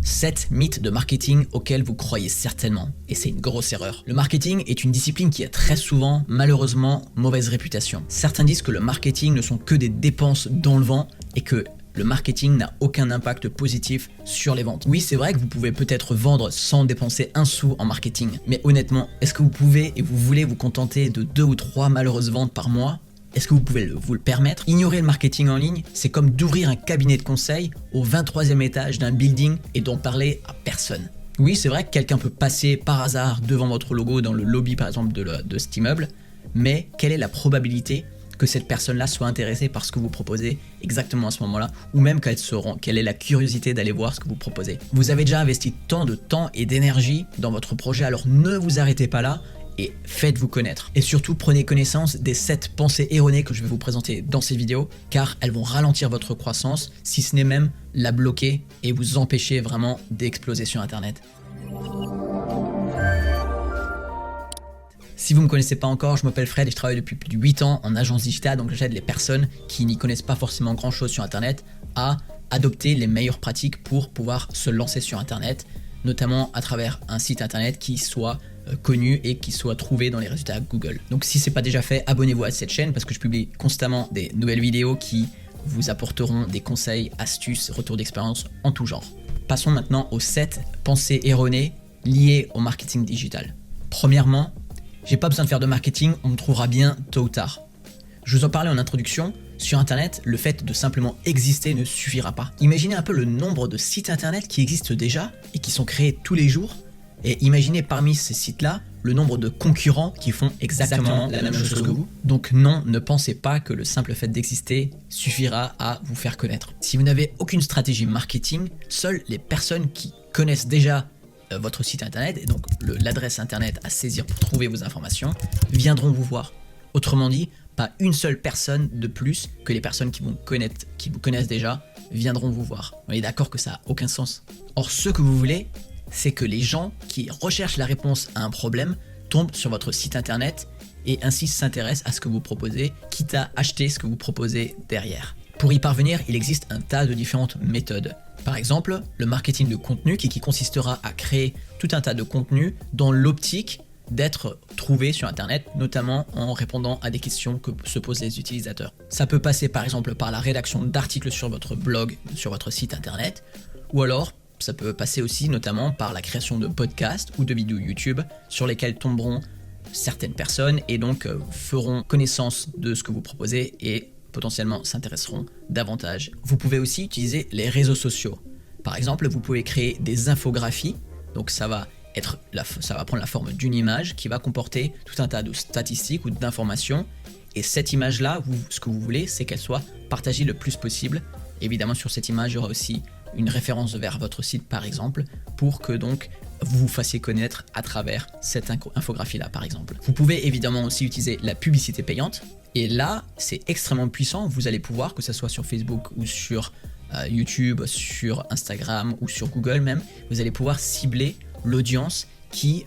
7 mythes de marketing auxquels vous croyez certainement, et c'est une grosse erreur. Le marketing est une discipline qui a très souvent, malheureusement, mauvaise réputation. Certains disent que le marketing ne sont que des dépenses dans le vent et que le marketing n'a aucun impact positif sur les ventes. Oui, c'est vrai que vous pouvez peut-être vendre sans dépenser un sou en marketing, mais honnêtement, est-ce que vous pouvez et vous voulez vous contenter de 2 ou 3 malheureuses ventes par mois ? Est-ce que vous pouvez vous le permettre? Ignorer le marketing en ligne, c'est comme d'ouvrir un cabinet de conseil au 23e étage d'un building et d'en parler à personne. Oui, c'est vrai que quelqu'un peut passer par hasard devant votre logo dans le lobby par exemple de cet immeuble, mais quelle est la probabilité que cette personne-là soit intéressée par ce que vous proposez exactement à ce moment-là, ou même quelle est la curiosité d'aller voir ce que vous proposez? Vous avez déjà investi tant de temps et d'énergie dans votre projet, alors ne vous arrêtez pas là, et faites-vous connaître. Et surtout, prenez connaissance des 7 pensées erronées que je vais vous présenter dans ces vidéos, car elles vont ralentir votre croissance, si ce n'est même la bloquer et vous empêcher vraiment d'exploser sur Internet. Si vous ne me connaissez pas encore, je m'appelle Fred et je travaille depuis plus de 8 ans en agence digitale, donc j'aide les personnes qui n'y connaissent pas forcément grand chose sur Internet à adopter les meilleures pratiques pour pouvoir se lancer sur Internet, notamment à travers un site Internet qui soit connu et qui soit trouvé dans les résultats Google. Donc si ce n'est pas déjà fait, abonnez-vous à cette chaîne parce que je publie constamment des nouvelles vidéos qui vous apporteront des conseils, astuces, retours d'expérience en tout genre. Passons maintenant aux 7 pensées erronées liées au marketing digital. Premièrement, j'ai pas besoin de faire de marketing, on me trouvera bien tôt ou tard. Je vous en parlais en introduction, sur Internet, le fait de simplement exister ne suffira pas. Imaginez un peu le nombre de sites Internet qui existent déjà et qui sont créés tous les jours. Et imaginez parmi ces sites-là le nombre de concurrents qui font exactement la même chose que vous. Donc non, ne pensez pas que le simple fait d'exister suffira à vous faire connaître. Si vous n'avez aucune stratégie marketing, seules les personnes qui connaissent déjà votre site Internet et donc l'adresse Internet à saisir pour trouver vos informations viendront vous voir. Autrement dit, pas une seule personne de plus que les personnes qui vous connaissent déjà viendront vous voir. On est d'accord que ça n'a aucun sens. Or, ce que vous voulez, c'est que les gens qui recherchent la réponse à un problème tombent sur votre site Internet et ainsi s'intéressent à ce que vous proposez, quitte à acheter ce que vous proposez derrière. Pour y parvenir, il existe un tas de différentes méthodes. Par exemple, le marketing de contenu qui consistera à créer tout un tas de contenus dans l'optique d'être trouvé sur Internet, notamment en répondant à des questions que se posent les utilisateurs. Ça peut passer par exemple par la rédaction d'articles sur votre blog, sur votre site Internet, ou alors ça peut passer aussi notamment par la création de podcasts ou de vidéos YouTube sur lesquelles tomberont certaines personnes et donc feront connaissance de ce que vous proposez et potentiellement s'intéresseront davantage. Vous pouvez aussi utiliser les réseaux sociaux. Par exemple, vous pouvez créer des infographies, donc ça va prendre la forme d'une image qui va comporter tout un tas de statistiques ou d'informations et cette image-là, ce que vous voulez, c'est qu'elle soit partagée le plus possible. Évidemment, sur cette image, il y aura aussi une référence vers votre site par exemple pour que donc vous vous fassiez connaître à travers cette infographie-là par exemple. Vous pouvez évidemment aussi utiliser la publicité payante et là, c'est extrêmement puissant. Vous allez pouvoir, que ce soit sur Facebook ou sur YouTube, sur Instagram ou sur Google même, vous allez pouvoir cibler l'audience qui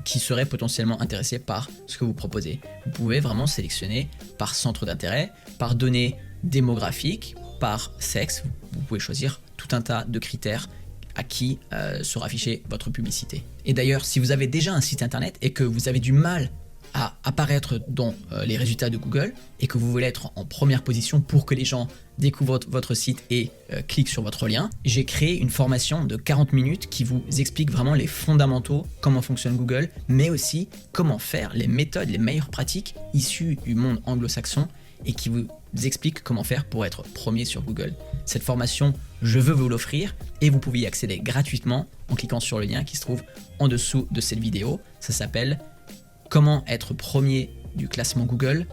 serait potentiellement intéressée par ce que vous proposez. Vous pouvez vraiment sélectionner par centre d'intérêt, par données démographiques, par sexe. Vous pouvez choisir tout un tas de critères à qui sera affichée votre publicité. Et d'ailleurs, si vous avez déjà un site internet et que vous avez du mal à apparaître dans les résultats de Google et que vous voulez être en première position pour que les gens découvrent votre site et cliquent sur votre lien, j'ai créé une formation de 40 minutes qui vous explique vraiment les fondamentaux, comment fonctionne Google, mais aussi comment faire les méthodes, les meilleures pratiques issues du monde anglo-saxon et qui vous explique comment faire pour être premier sur Google. Cette formation, je veux vous l'offrir et vous pouvez y accéder gratuitement en cliquant sur le lien qui se trouve en dessous de cette vidéo. Ça s'appelle « Comment être premier du classement Google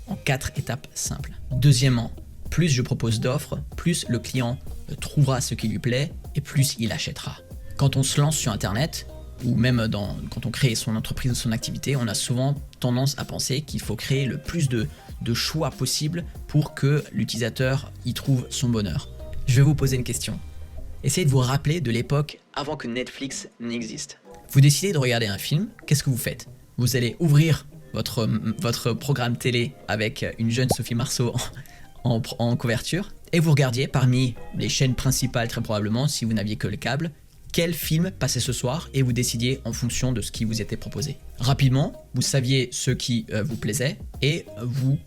en 4 étapes simples ». Deuxièmement, plus je propose d'offres, plus le client trouvera ce qui lui plaît et plus il achètera. Quand on se lance sur Internet, ou même quand on crée son entreprise ou son activité, on a souvent tendance à penser qu'il faut créer le plus de choix possible pour que l'utilisateur y trouve son bonheur. Je vais vous poser une question. Essayez de vous rappeler de l'époque avant que Netflix n'existe. Vous décidez de regarder un film, qu'est-ce que vous faites? Vous allez ouvrir votre programme télé avec une jeune Sophie Marceau en couverture et vous regardiez parmi les chaînes principales très probablement, si vous n'aviez que le câble, quel film passait ce soir et vous décidiez en fonction de ce qui vous était proposé. Rapidement, vous saviez ce qui vous plaisait et vous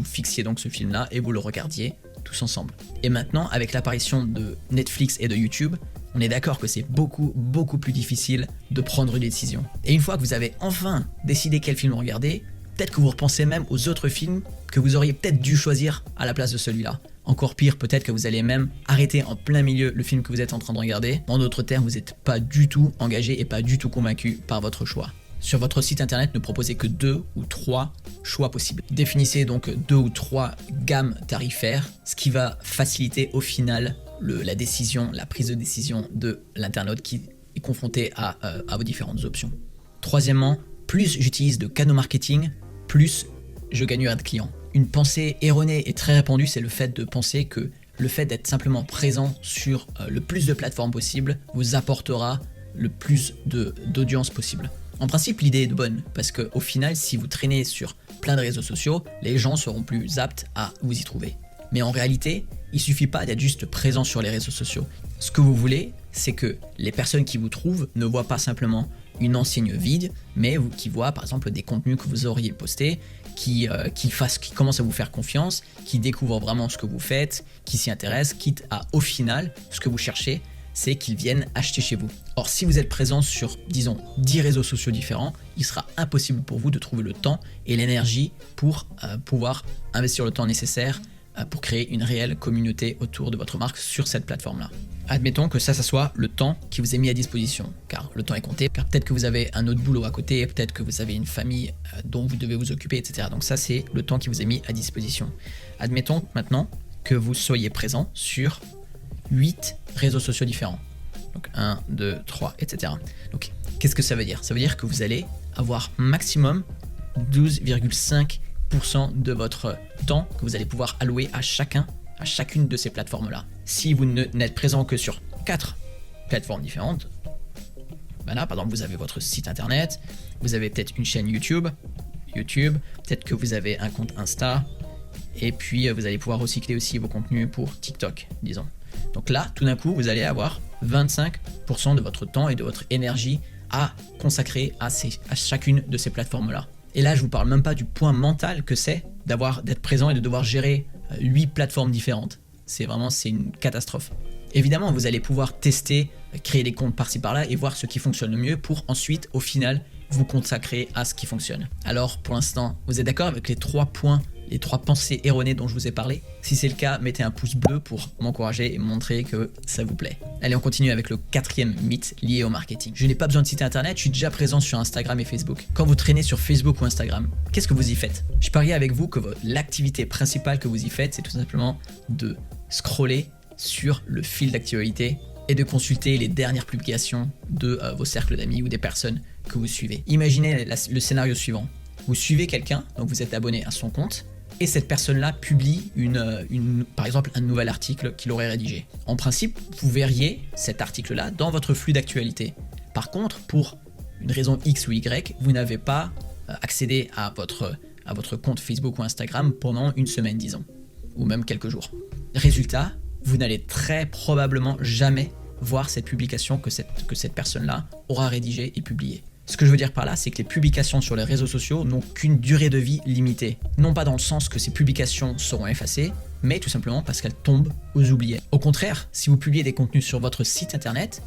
fixiez donc ce film-là et vous le regardiez tous ensemble. Et maintenant, avec l'apparition de Netflix et de YouTube, on est d'accord que c'est beaucoup plus difficile de prendre une décision. Et une fois que vous avez enfin décidé quel film regarder, peut-être que vous repensez même aux autres films que vous auriez peut-être dû choisir à la place de celui-là. Encore pire, peut-être que vous allez même arrêter en plein milieu le film que vous êtes en train de regarder. En d'autres termes, vous n'êtes pas du tout engagé et pas du tout convaincu par votre choix. Sur votre site internet, ne proposez que 2 ou 3 choix possibles. Définissez donc 2 ou 3 gammes tarifaires, ce qui va faciliter au final la prise de décision de l'internaute qui est confronté à vos différentes options. Troisièmement, plus j'utilise de canaux marketing, plus je gagnerai de clients. Une pensée erronée et très répandue, c'est le fait de penser que le fait d'être simplement présent sur le plus de plateformes possible vous apportera le plus d'audience possible. En principe, l'idée est bonne, parce qu'au final, si vous traînez sur plein de réseaux sociaux, les gens seront plus aptes à vous y trouver. Mais en réalité, il suffit pas d'être juste présent sur les réseaux sociaux. Ce que vous voulez, c'est que les personnes qui vous trouvent ne voient pas simplement une enseigne vide, mais qui voient par exemple des contenus que vous auriez postés, qui commencent à vous faire confiance, qui découvrent vraiment ce que vous faites, qui s'y intéressent, quitte à, au final, ce que vous cherchez, c'est qu'ils viennent acheter chez vous. Or, si vous êtes présent sur, disons, 10 réseaux sociaux différents, il sera impossible pour vous de trouver le temps et l'énergie pour pouvoir investir le temps nécessaire pour créer une réelle communauté autour de votre marque sur cette plateforme-là. Admettons que ça soit le temps qui vous est mis à disposition, car le temps est compté, car peut-être que vous avez un autre boulot à côté, peut-être que vous avez une famille dont vous devez vous occuper, etc. Donc ça, c'est le temps qui vous est mis à disposition. Admettons maintenant que vous soyez présent sur 8 réseaux sociaux différents. Donc 1, 2, 3, etc. Donc qu'est-ce que ça veut dire? Ça veut dire que vous allez avoir maximum 12,5% de votre temps que vous allez pouvoir allouer à chacune de ces plateformes-là. Si vous n'êtes présent que sur 4 plateformes différentes, ben là, par exemple, vous avez votre site internet, vous avez peut-être une chaîne YouTube, peut-être que vous avez un compte Insta, et puis vous allez pouvoir recycler aussi vos contenus pour TikTok, disons. Donc là, tout d'un coup, vous allez avoir 25% de votre temps et de votre énergie à consacrer à chacune de ces plateformes-là. Et là, je vous parle même pas du point mental que c'est d'être présent et de devoir gérer 8 plateformes différentes. C'est une catastrophe. Évidemment, vous allez pouvoir tester, créer des comptes par-ci par-là et voir ce qui fonctionne le mieux pour ensuite, au final, vous consacrer à ce qui fonctionne. Alors, pour l'instant, vous êtes d'accord avec les 3 points, les 3 pensées erronées dont je vous ai parlé? Si c'est le cas, mettez un pouce bleu pour m'encourager et montrer que ça vous plaît. Allez, on continue avec le 4e mythe lié au marketing. Je n'ai pas besoin de site internet, je suis déjà présent sur Instagram et Facebook. Quand vous traînez sur Facebook ou Instagram, qu'est-ce que vous y faites? Je parie avec vous que l'activité principale que vous y faites, c'est tout simplement de scroller sur le fil d'actualité et de consulter les dernières publications de vos cercles d'amis ou des personnes que vous suivez. Imaginez le scénario suivant. Vous suivez quelqu'un, donc vous êtes abonné à son compte, et cette personne-là publie par exemple un nouvel article qu'il aurait rédigé. En principe, vous verriez cet article-là dans votre flux d'actualité. Par contre, pour une raison X ou Y, vous n'avez pas accédé à votre compte Facebook ou Instagram pendant une semaine, disons, ou même quelques jours. Résultat, vous n'allez très probablement jamais voir cette publication que cette personne-là aura rédigée et publiée. Ce que je veux dire par là, c'est que les publications sur les réseaux sociaux n'ont qu'une durée de vie limitée. Non pas dans le sens que ces publications seront effacées, mais tout simplement parce qu'elles tombent aux oubliettes. Au contraire, si vous publiez des contenus sur votre site internet,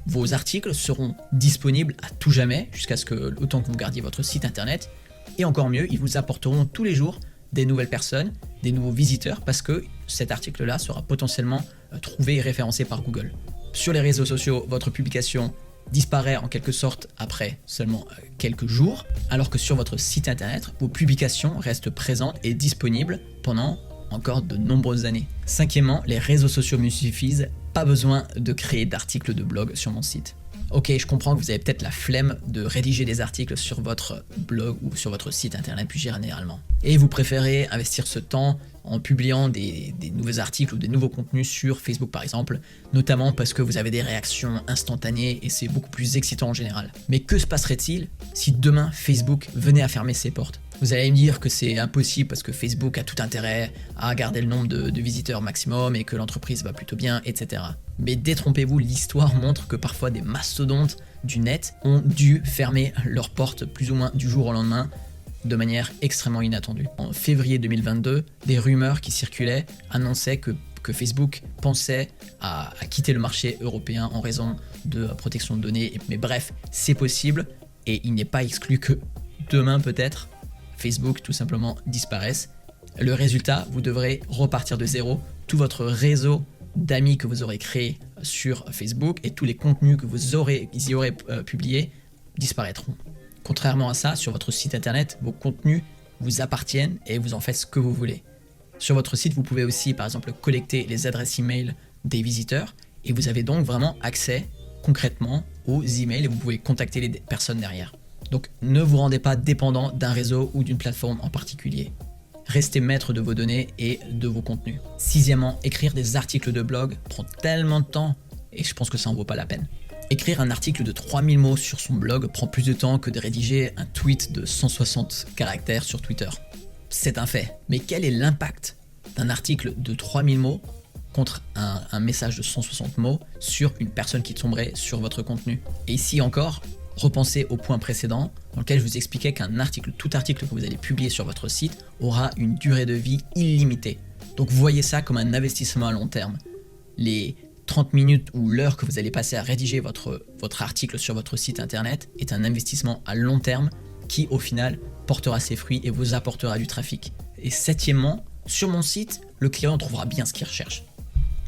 vos articles seront disponibles à tout jamais, autant que vous gardiez votre site internet. Et encore mieux, ils vous apporteront tous les jours des nouvelles personnes, des nouveaux visiteurs, parce que cet article-là sera potentiellement trouvé et référencé par Google. Sur les réseaux sociaux, votre publication disparaît en quelque sorte après seulement quelques jours, alors que sur votre site internet, vos publications restent présentes et disponibles pendant encore de nombreuses années. 5e, les réseaux sociaux me suffisent, pas besoin de créer d'articles de blog sur mon site. Ok, je comprends que vous avez peut-être la flemme de rédiger des articles sur votre blog ou sur votre site internet plus généralement. Et vous préférez investir ce temps en publiant des nouveaux articles ou des nouveaux contenus sur Facebook par exemple, notamment parce que vous avez des réactions instantanées et c'est beaucoup plus excitant en général. Mais que se passerait-il si demain Facebook venait à fermer ses portes? Vous allez me dire que c'est impossible parce que Facebook a tout intérêt à garder le nombre de visiteurs maximum et que l'entreprise va plutôt bien, etc. Mais détrompez-vous, l'histoire montre que parfois des mastodontes du net ont dû fermer leurs portes plus ou moins du jour au lendemain de manière extrêmement inattendue. En février 2022, des rumeurs qui circulaient annonçaient que Facebook pensait à quitter le marché européen en raison de protection de données. Mais bref, c'est possible et il n'est pas exclu que demain peut-être, Facebook tout simplement disparaisse. Le résultat, vous devrez repartir de zéro. Tout votre réseau d'amis que vous aurez créé sur Facebook et tous les contenus que vous y aurez publiés disparaîtront. Contrairement à ça, sur votre site internet, vos contenus vous appartiennent et vous en faites ce que vous voulez. Sur votre site, vous pouvez aussi par exemple collecter les adresses email des visiteurs et vous avez donc vraiment accès concrètement aux emails et vous pouvez contacter les personnes derrière. Donc ne vous rendez pas dépendant d'un réseau ou d'une plateforme en particulier. Restez maître de vos données et de vos contenus. Sixièmement, écrire des articles de blog prend tellement de temps et je pense que ça en vaut pas la peine. Écrire un article de 3000 mots sur son blog prend plus de temps que de rédiger un tweet de 160 caractères sur Twitter. C'est un fait. Mais quel est l'impact d'un article de 3000 mots contre un message de 160 mots sur une personne qui tomberait sur votre contenu? Et ici encore, repensez au point précédent dans lequel je vous expliquais tout article que vous allez publier sur votre site aura une durée de vie illimitée. Donc voyez ça comme un investissement à long terme. Les 30 minutes ou l'heure que vous allez passer à rédiger votre article sur votre site internet est un investissement à long terme qui au final portera ses fruits et vous apportera du trafic. Et septièmement, sur mon site, le client trouvera bien ce qu'il recherche.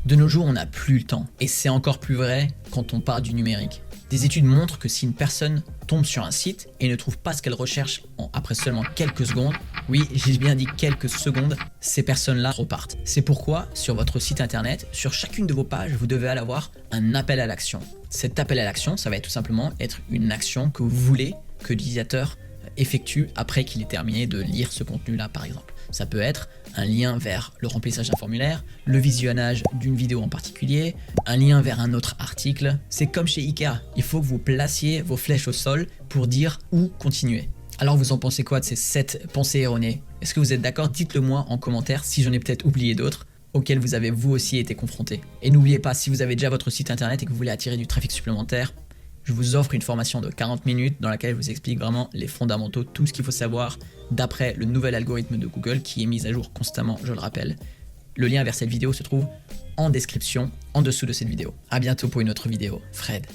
De nos jours, on n'a plus le temps et c'est encore plus vrai quand on parle du numérique. Des études montrent que si une personne tombe sur un site et ne trouve pas ce qu'elle recherche après seulement quelques secondes, oui, j'ai bien dit quelques secondes, ces personnes-là repartent. C'est pourquoi, sur votre site internet, sur chacune de vos pages, vous devez avoir un appel à l'action. Cet appel à l'action, ça va tout simplement être une action que vous voulez que l'utilisateur effectue après qu'il ait terminé de lire ce contenu-là, par exemple. Ça peut être un lien vers le remplissage d'un formulaire, le visionnage d'une vidéo en particulier, un lien vers un autre article. C'est comme chez Ikea, il faut que vous placiez vos flèches au sol pour dire où continuer. Alors vous en pensez quoi de ces 7 pensées erronées? Est-ce que vous êtes d'accord? Dites-le moi en commentaire si j'en ai peut-être oublié d'autres auxquels vous avez vous aussi été confronté. Et n'oubliez pas, si vous avez déjà votre site internet et que vous voulez attirer du trafic supplémentaire, je vous offre une formation de 40 minutes dans laquelle je vous explique vraiment les fondamentaux, tout ce qu'il faut savoir d'après le nouvel algorithme de Google qui est mis à jour constamment, je le rappelle. Le lien vers cette vidéo se trouve en description, en dessous de cette vidéo. A bientôt pour une autre vidéo. Fred.